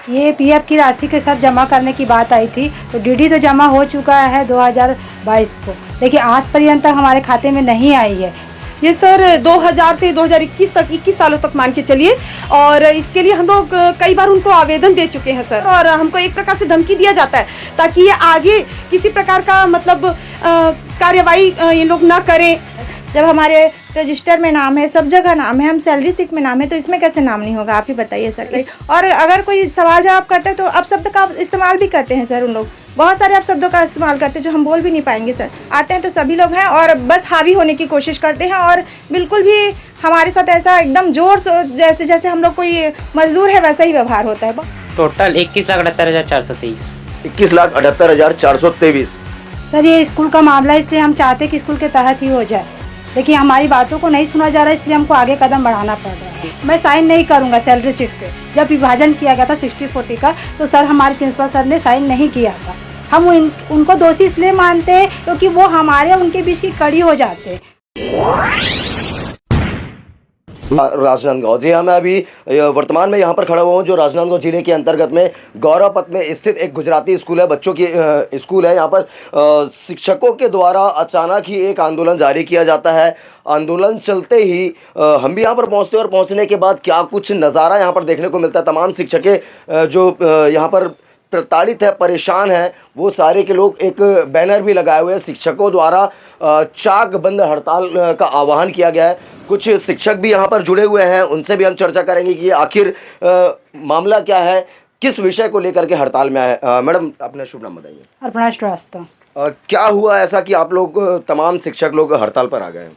ये पीएफ की राशि के साथ जमा करने की बात आई थी, तो डीडी तो जमा हो चुका है 2022 को, लेकिन आज पर्यंत तक हमारे खाते में नहीं आई है। ये सर 2000 से 2021 तक 21 सालों तक मान के चलिए, और इसके लिए हम लोग कई बार उनको आवेदन दे चुके हैं सर, और हमको एक प्रकार से धमकी दिया जाता है ताकि ये आगे किसी प्रकार का मतलब कार्यवाही ये लोग ना करें। जब हमारे रजिस्टर में नाम है, सब जगह नाम है, हम सैलरी शीट में नाम है, तो इसमें कैसे नाम नहीं होगा, आप ही बताइए सर। और अगर कोई सवाल जवाब करते हैं तो अपशब्द का इस्तेमाल भी करते हैं सर, उन लोग बहुत सारे अपशब्दों का इस्तेमाल करते हैं जो हम बोल भी नहीं पाएंगे सर। आते हैं तो सभी लोग हैं और बस हावी होने की कोशिश करते हैं, और बिल्कुल भी हमारे साथ ऐसा एकदम जोर जैसे जैसे हम लोग कोई मजदूर है वैसा ही व्यवहार होता है। टोटल 21,78,423। 21,78,423। सर ये स्कूल का मामला, इसलिए हम चाहते हैं कि स्कूल के तहत ही हो जाए, लेकिन हमारी बातों को नहीं सुना जा रहा है, इसलिए हमको आगे कदम बढ़ाना पड़ रहा है। मैं साइन नहीं करूंगा सैलरी शीट पे। जब विभाजन किया गया था 60-40 का, तो सर हमारे प्रिंसिपल सर ने साइन नहीं किया था। हम उनको दोषी इसलिए मानते हैं क्योंकि वो हमारे उनके बीच की कड़ी हो जाते हैं। राजनांदगांव, जी हाँ, मैं अभी वर्तमान में यहाँ पर खड़ा हुआ हूँ जो राजनांदगांव जिले के अंतर्गत में गौरव पथ में स्थित एक गुजराती स्कूल है, बच्चों की स्कूल है। यहाँ पर शिक्षकों के द्वारा अचानक ही एक आंदोलन जारी किया जाता है। आंदोलन चलते ही हम भी यहाँ पर पहुँचते हैं, और पहुँचने के बाद क्या कुछ नज़ारा यहाँ पर देखने को मिलता है। तमाम शिक्षकें जो यहाँ पर प्रताड़ित है, परेशान है, वो सारे के लोग एक बैनर भी लगाए हुए हैं। शिक्षकों द्वारा चाक बंद हड़ताल का आह्वान किया गया है। कुछ शिक्षक भी यहाँ पर जुड़े हुए हैं, उनसे भी हम चर्चा करेंगे कि आखिर मामला क्या है, किस विषय को लेकर के हड़ताल में आए। मैडम, अपना शुभ नाम बताइए। अर्पणा श्रीवास्तव। क्या हुआ ऐसा कि आप लोग तमाम शिक्षक लोग हड़ताल पर आ गए?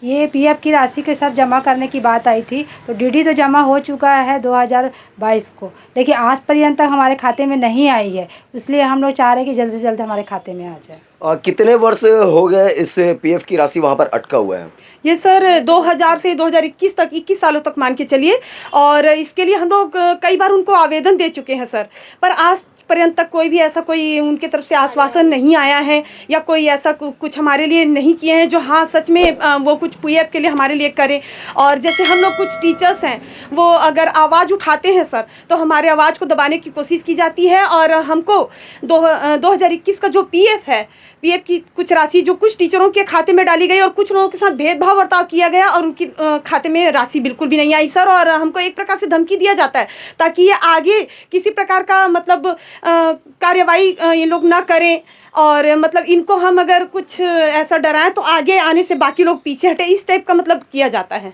ये पीएफ की राशि के साथ जमा करने की बात आई थी, तो डीडी तो जमा हो चुका है 2022 को, लेकिन आज पर्यंत तक हमारे खाते में नहीं आई है, इसलिए हम लोग चाह रहे हैं कि जल्द से जल्द हमारे खाते में आ जाए। कितने वर्ष हो गए इस पीएफ की राशि वहाँ पर अटका हुआ है? ये सर 2000 से 2021 तक 21 सालों तक मान के चलिए, और इसके लिए हम लोग कई बार उनको आवेदन दे चुके हैं सर, पर आज पर्यंत तक कोई भी ऐसा कोई उनके तरफ से आश्वासन नहीं आया है, या कोई ऐसा कुछ हमारे लिए नहीं किए हैं जो हाँ सच में वो कुछ पीएफ के लिए हमारे लिए करें। और जैसे हम लोग कुछ टीचर्स हैं, वो अगर आवाज़ उठाते हैं सर, तो हमारे आवाज़ को दबाने की कोशिश की जाती है, और हमको 2021 का जो पीएफ है, पीएफ की कुछ राशि जो कुछ टीचरों के खाते में डाली गई, और कुछ लोगों के साथ भेदभाव बर्ताव किया गया, और उनकी खाते में राशि बिल्कुल भी नहीं आई सर, और हमको एक प्रकार से धमकी दिया जाता है ताकि ये आगे किसी प्रकार का मतलब कार्यवाही ये लोग ना करें, और मतलब इनको हम अगर कुछ ऐसा डराएं तो आगे आने से बाकी लोग पीछे हटे, इस टाइप का मतलब किया जाता है।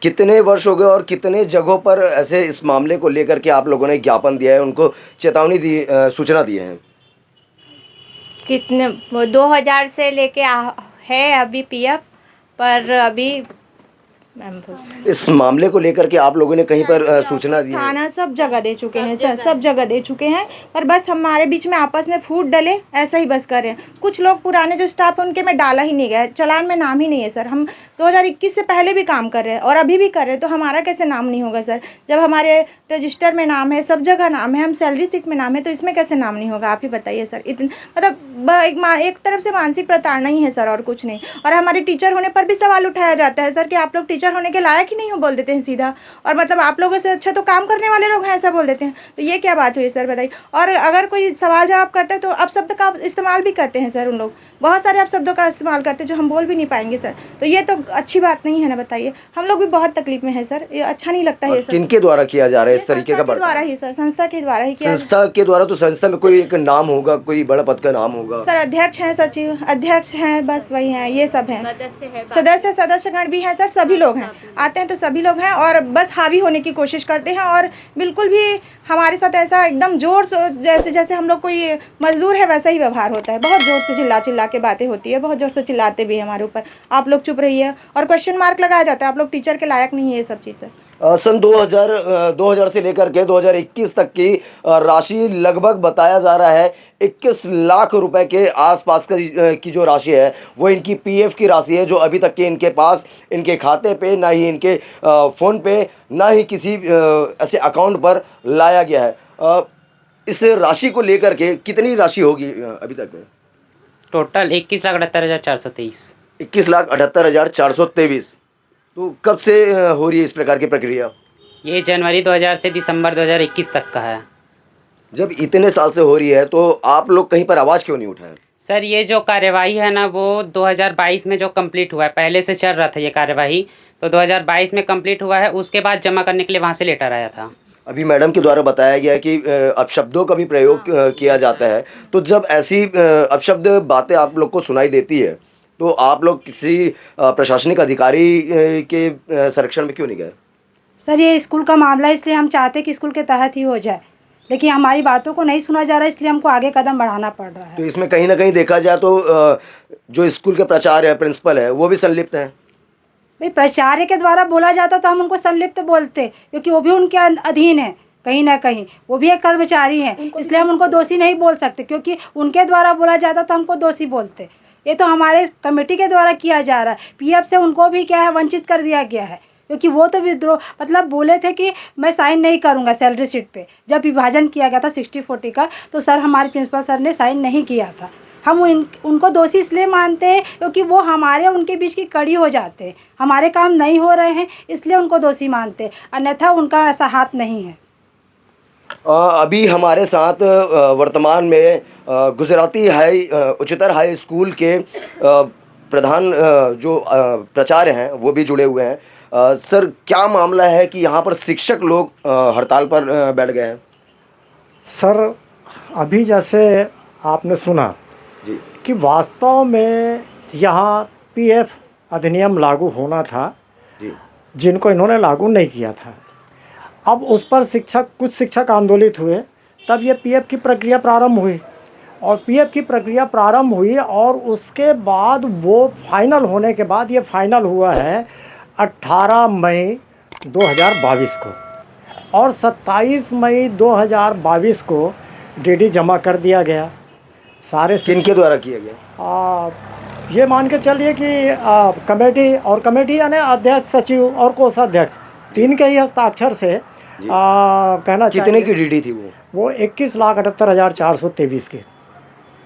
कितने वर्ष हो गए और कितने जगहों पर ऐसे इस मामले को लेकर के आप लोगों ने ज्ञापन दिया है, उनको चेतावनी दी, सूचना दी है? कितने 2000 से लेके है अभी पीएफ, पर अभी इस मामले को लेकर के आप लोगों ने कहीं पर सूचना दी है? थाना सब जगह दे चुके हैं सर, सब जगह दे चुके हैं, पर बस हमारे बीच में आपस में फूट डले ऐसा ही बस कर रहे हैं। कुछ लोग पुराने जो स्टाफ है उनके में डाला ही नहीं गया, चलान में नाम ही नहीं है सर। हम 2021 से पहले भी काम कर रहे हैं और अभी भी कर रहे हैं, तो हमारा कैसे नाम नहीं होगा सर? जब हमारे रजिस्टर में नाम है, सब जगह नाम है, हम सैलरी शीट में नाम है, तो इसमें कैसे नाम नहीं होगा, आप ही बताइए सर। इतना मतलब एक तरफ से मानसिक प्रताड़ना ही है सर, और कुछ नहीं। और हमारे टीचर होने पर भी सवाल उठाया जाता है सर कि आप लोग टीचर होने के लायक ही नहीं हो, बोल देते हैं सीधा। और मतलब आप लोगों से अच्छा तो काम करने वाले लोग हैं, ऐसा बोल देते हैं। तो ये क्या बात हुई सर, बताइए। और अगर कोई सवाल जवाब करते हैं तो अपशब्द का इस्तेमाल भी करते हैं सर, उन लोग बहुत सारे अपशब्दों का इस्तेमाल करते हैं जो हम बोल भी नहीं पाएंगे सर। तो ये तो अच्छी बात नहीं है ना, बताइए। हम लोग भी बहुत तकलीफ में है सर, ये अच्छा नहीं लगता है सर। किनके द्वारा किया जा रहा है इस तरीके का? द्वारा ही सर, संस्था के द्वारा ही किया। संस्था के द्वारा? तो संस्था में कोई एक नाम होगा, कोई बड़ा पद का नाम होगा? सर अध्यक्ष हैं, सचिव अध्यक्ष हैं, बस वही हैं, ये सब हैं। सदस्यगण भी हैं सर, सभी लोग हैं, आते हैं तो सभी लोग हैं, और बस हावी होने की कोशिश करते हैं, और बिल्कुल भी हमारे साथ ऐसा एकदम जोर जैसे जैसे हम लोग कोई मजदूर है वैसा ही व्यवहार होता है। बहुत जोर से चिल्ला के बातें होती है, बहुत जोर से चिल्लाते भी हैं हमारे ऊपर, आप लोग चुप रहिए, और क्वेश्चन मार्क लगाया जाता है, आप लोग टीचर के लायक नहीं है, ये सब चीज़। सन 2000 से लेकर के 2021 तक की राशि लगभग बताया जा रहा है 21 लाख रुपए के आसपास की जो राशि है वो इनकी पीएफ की राशि है, जो अभी तक के इनके पास, इनके खाते पे, ना ही इनके फ़ोन पे, ना ही किसी ऐसे अकाउंट पर लाया गया है। इस राशि को लेकर के कितनी राशि होगी अभी तक? टोटल 21,78,423। 21,78,423। तो कब से हो रही है इस प्रकार की प्रक्रिया? ये जनवरी 2000 से दिसंबर 2021 तक का है। जब इतने साल से हो रही है तो आप लोग कहीं पर आवाज़ क्यों नहीं उठाए? सर ये जो कार्यवाही है ना वो 2022 में जो कंप्लीट हुआ है, पहले से चल रहा था ये कार्यवाही, तो 2022 में कंप्लीट हुआ है। उसके बाद जमा करने के लिए वहाँ से लेटर आया था। अभी मैडम के द्वारा बताया गया है कि अपशब्दों का भी प्रयोग किया जाता है, तो जब ऐसी अपशब्द बातें आप लोग को सुनाई देती है तो आप लोग किसी प्रशासनिक अधिकारी के संरक्षण में क्यों नहीं गए? सर ये स्कूल का मामला है, इसलिए हम चाहते हैं कि स्कूल के तहत ही हो जाए, लेकिन हमारी बातों को नहीं सुना जा रहा है, इसलिए हमको आगे कदम बढ़ाना पड़ रहा है। तो इसमें कहीं ना कहीं देखा जाए तो जो स्कूल के प्राचार्य है, प्रिंसिपल है, वो भी संलिप्त हैं। भाई प्राचार्य के द्वारा बोला जाता तो हम उनको संलिप्त बोलते, क्योंकि वो भी उनके अधीन है, कहीं ना कहीं वो भी एक कर्मचारी हैं, इसलिए हम उनको दोषी नहीं बोल सकते, क्योंकि उनके द्वारा बोला जाता तो हमको दोषी बोलते। ये तो हमारे कमेटी के द्वारा किया जा रहा है। पीएफ से उनको भी क्या है, वंचित कर दिया गया है, क्योंकि वो तो विद्रोह मतलब बोले थे कि मैं साइन नहीं करूंगा सैलरी शीट पे। जब विभाजन किया गया था 60-40 का, तो सर हमारे प्रिंसिपल सर ने साइन नहीं किया था। हम उनको दोषी इसलिए मानते हैं क्योंकि वो हमारे उनके बीच की कड़ी हो जाते हैं, हमारे काम नहीं हो रहे हैं इसलिए उनको दोषी मानते हैं, अन्यथा उनका ऐसा हाथ नहीं है। अभी हमारे साथ वर्तमान में गुजराती उच्चतर हाई स्कूल के प्रधान जो प्राचार्य हैं वो भी जुड़े हुए हैं। सर क्या मामला है कि यहाँ पर शिक्षक लोग हड़ताल पर बैठ गए हैं? सर अभी जैसे आपने सुना जी कि वास्तव में यहाँ पीएफ अधिनियम लागू होना था, जी जिनको इन्होंने लागू नहीं किया था। अब उस पर कुछ शिक्षक आंदोलित हुए, तब ये पीएफ की प्रक्रिया प्रारंभ हुई और पीएफ की प्रक्रिया प्रारंभ हुई और उसके बाद वो फाइनल होने के बाद ये फाइनल हुआ है 18 मई 2022 को, और 27 मई 2022 को डीडी जमा कर दिया गया। सारे किनके द्वारा किया गया? ये मान के चलिए कि कमेटी यानी अध्यक्ष, सचिव और कोषाध्यक्ष, तीन के ही हस्ताक्षर से कहना कितने की डीडी थी वो 21,78,423 की।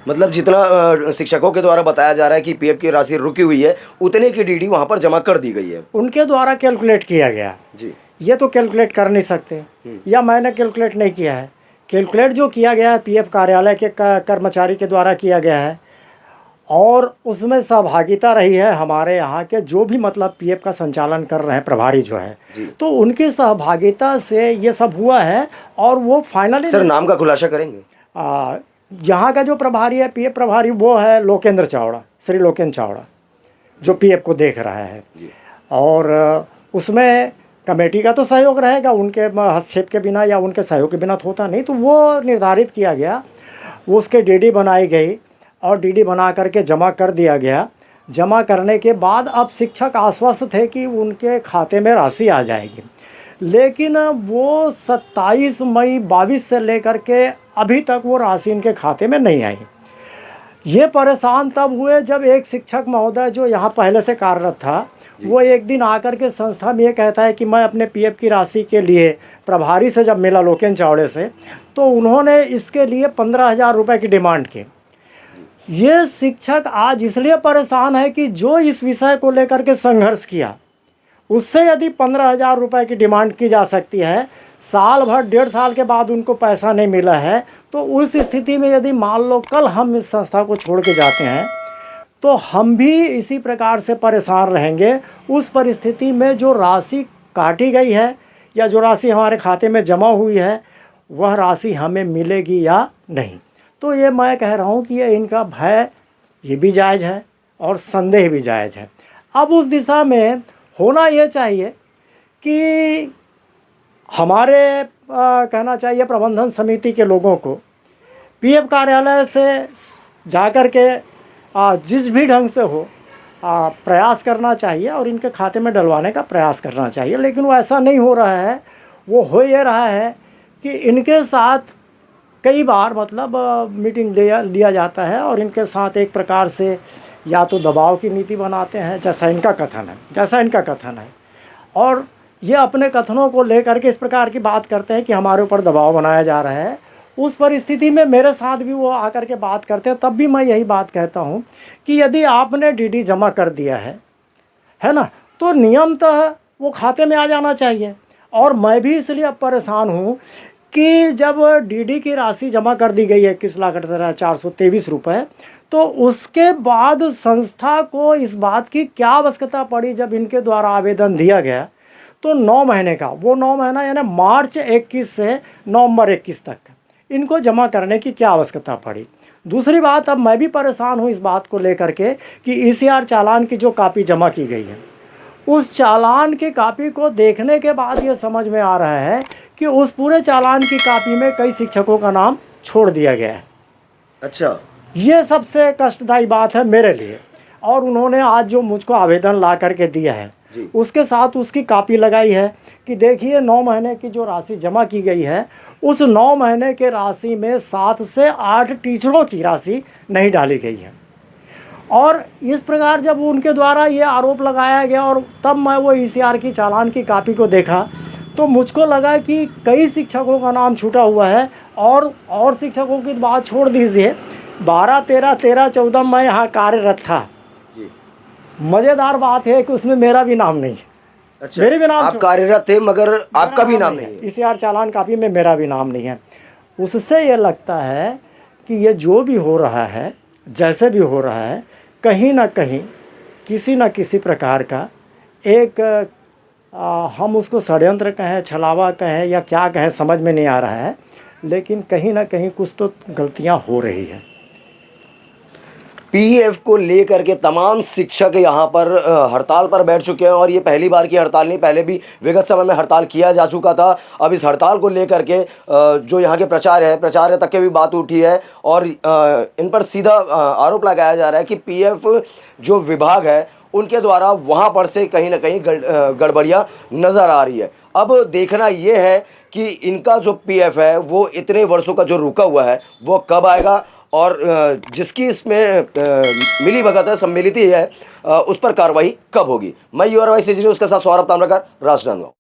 मतलब जितना शिक्षकों के द्वारा बताया जा रहा है कि पीएफ की राशि रुकी हुई है, उतने की डीडी वहां पर जमा कर दी गई है। उनके द्वारा कैलकुलेट किया गया जी। ये तो कैलकुलेट कर नहीं सकते, या मैंने कैलकुलेट नहीं किया है। कैलकुलेट जो किया गया है पीएफ कार्यालय के कर्मचारी के द्वारा किया गया है, और उसमें सहभागिता रही है हमारे यहाँ के जो भी मतलब पीएफ का संचालन कर रहे हैं प्रभारी जो है, तो उनकी सहभागिता से ये सब हुआ है। और वो फाइनली सर नाम का खुलासा करेंगे? यहाँ का जो प्रभारी है पीएफ प्रभारी वो है लोकेंद्र चावड़ा, श्री लोकेंद्र चावड़ा, जो पीएफ को देख रहा है। और उसमें कमेटी का तो सहयोग रहेगा, उनके हस्तक्षेप के बिना या उनके सहयोग के बिना तो होता नहीं। तो वो निर्धारित किया गया, उसके डीडी बनाई गई और डीडी बना करके जमा कर दिया गया। जमा करने के बाद अब शिक्षक आश्वस्त थे कि उनके खाते में राशि आ जाएगी, लेकिन वो 27 मई 22 से लेकर के अभी तक वो राशि इनके खाते में नहीं आई। ये परेशान तब हुए जब एक शिक्षक महोदय जो यहाँ पहले से कार्यरत था, वो एक दिन आकर के संस्था में ये कहता है कि मैं अपने पीएफ की राशि के लिए प्रभारी से जब मिला लोकेंद्र चावड़े से, तो उन्होंने इसके लिए 15,000 रुपये की डिमांड की। ये शिक्षक आज इसलिए परेशान है कि जो इस विषय को लेकर के संघर्ष किया, उससे यदि 15,000 रुपये की डिमांड की जा सकती है, साल भर 1.5 साल के बाद उनको पैसा नहीं मिला है, तो उस स्थिति में यदि मान लो कल हम इस संस्था को छोड़ के जाते हैं तो हम भी इसी प्रकार से परेशान रहेंगे। उस परिस्थिति में जो राशि काटी गई है या जो राशि हमारे खाते में जमा हुई है, वह राशि हमें मिलेगी या नहीं। तो ये मैं कह रहा हूँ कि ये इनका भय ये भी जायज़ है और संदेह भी जायज़ है। अब उस दिशा में होना ये चाहिए कि हमारे कहना चाहिए प्रबंधन समिति के लोगों को पीएफ कार्यालय से जाकर के जिस भी ढंग से हो प्रयास करना चाहिए और इनके खाते में डलवाने का प्रयास करना चाहिए। लेकिन वो ऐसा नहीं हो रहा है। वो हो ये रहा है कि इनके साथ कई बार मतलब मीटिंग लिया जाता है और इनके साथ एक प्रकार से या तो दबाव की नीति बनाते हैं, जैसा इनका कथन है, और ये अपने कथनों को लेकर के इस प्रकार की बात करते हैं कि हमारे ऊपर दबाव बनाया जा रहा है। उस परिस्थिति में मेरे साथ भी वो आकर के बात करते हैं, तब भी मैं यही बात कहता हूँ कि यदि आपने डीडी जमा कर दिया है ना, तो नियमतः वो खाते में आ जाना चाहिए। और मैं भी इसलिए अब परेशान हूँ कि जब डीडी की राशि जमा कर दी गई है 21,18,423 रुपये, तो उसके बाद संस्था को इस बात की क्या आवश्यकता पड़ी जब इनके द्वारा आवेदन दिया गया तो 9 महीने का, वो 9 महीना यानी मार्च 21 से नवंबर 21 तक इनको जमा करने की क्या आवश्यकता पड़ी। दूसरी बात, अब मैं भी परेशान हूँ इस बात को लेकर के कि ईसीआर चालान की जो कापी जमा की गई है, उस चालान की कापी को देखने के बाद ये समझ में आ रहा है कि उस पूरे चालान की कापी में कई शिक्षकों का नाम छोड़ दिया गया है। अच्छा, ये सबसे कष्टदायी बात है मेरे लिए। और उन्होंने आज जो मुझको आवेदन ला करके दिया है उसके साथ उसकी कापी लगाई है कि देखिए 9 महीने की जो राशि जमा की गई है उस 9 महीने के राशि में 7 से 8 टीचरों की राशि नहीं डाली गई है। और इस प्रकार जब उनके द्वारा ये आरोप लगाया गया और तब मैं वो ईसीआर की चालान की कापी को देखा तो मुझको लगा कि कई शिक्षकों का नाम छूटा हुआ है। और शिक्षकों की बात छोड़ दीजिए, 12, 13, 13, 14 मैं यहाँ कार्यरत था। मज़ेदार बात है कि उसमें मेरा भी नाम नहीं है। अच्छा, मेरे भी नाम आप कार्यरत थे मगर आपका भी नाम नहीं है। ईसीआर चालान कापी में मेरा भी नाम नहीं है। उससे ये लगता है कि ये जो भी हो रहा है, जैसे भी हो रहा है, कहीं ना कहीं किसी न किसी प्रकार का एक हम उसको षड्यंत्र कहें, छलावा कहें या क्या कहें समझ में नहीं आ रहा है, लेकिन कहीं ना कहीं कुछ तो गलतियां हो रही है। पीएफ को लेकर के तमाम शिक्षक यहाँ पर हड़ताल पर बैठ चुके हैं और ये पहली बार की हड़ताल नहीं, पहले भी विगत समय में हड़ताल किया जा चुका था। अब इस हड़ताल को लेकर के जो यहाँ के प्राचार्य तक के भी बात उठी है और इन पर सीधा आरोप लगाया जा रहा है कि पीएफ जो विभाग है उनके द्वारा वहाँ पर से कहीं ना कहीं गड़बड़ियाँ नज़र आ रही है। अब देखना ये है कि इनका जो पीएफ है वो इतने वर्षों का जो रुका हुआ है वो कब आएगा और जिसकी इसमें मिली भगत है, सम्मिलित है, उस पर कार्रवाई कब होगी। मैं यूआरवाई सीजी न्यूज़ के साथ सौरभ ताम्रकर, राजनांदगांव।